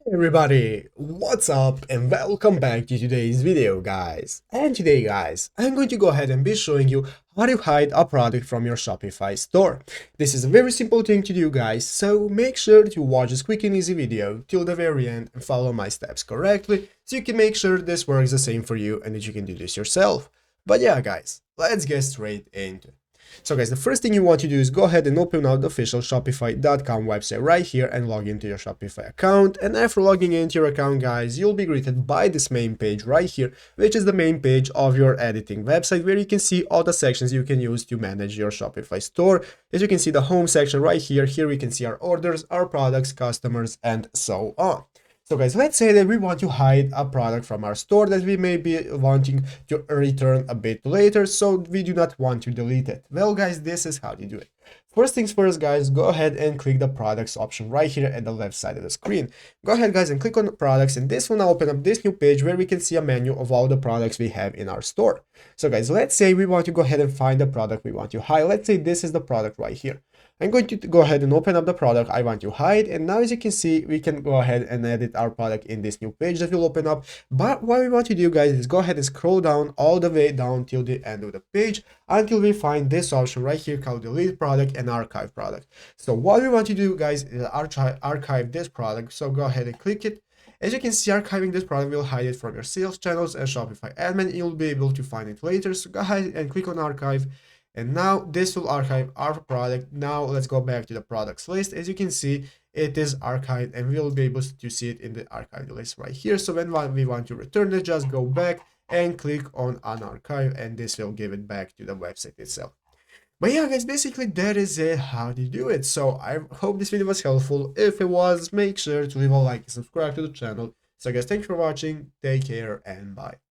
Hey everybody, what's up and welcome back to today's video guys. And today guys, I'm going to go ahead and be showing you how to hide a product from your Shopify store. This is a very simple thing to do guys, so make sure to watch this quick and easy video till the very end and follow my steps correctly so you can make sure this works the same for you and that you can do this yourself. But yeah guys, let's get straight into it. So guys, the first thing you want to do is go ahead and open out the official Shopify.com website right here and log into your Shopify account. And after logging into your account, guys, you'll be greeted by this main page right here, which is the main page of your editing website where you can see all the sections you can use to manage your Shopify store. As you can see, the home section right here, here we can see our orders, our products, customers, and so on. So guys, let's say that we want to hide a product from our store that we may be wanting to return a bit later, so we do not want to delete it. Well guys, this is how you do it. First things first guys, go ahead and click the products option right here at the left side of the screen. Go ahead guys and click on products, and this will now open up this new page where we can see a menu of all the products we have in our store. So guys, let's say we want to go ahead and find the product we want to hide. Let's say this is the product right here. I'm going to go ahead and open up the product I want to hide, and now as you can see, we can go ahead and edit our product in this new page that will open up. But what we want to do guys is go ahead and scroll down all the way down till the end of the page until we find this option right here called delete product and archive product. So what we want to do guys is archive this product, so go ahead and click it. As you can see, archiving this product will hide it from your sales channels and Shopify admin. You'll be able to find it later, so go ahead and click on archive. And now this will archive our product. Now let's go back to the products list. As you can see, it is archived and we'll be able to see it in the archived list right here. So when we want to return it, just go back and click on unarchive, and this will give it back to the website itself. But yeah guys, basically that is it, how to do it. So I hope this video was helpful. If it was, make sure to leave a like and subscribe to the channel. So guys, thanks for watching, take care and bye.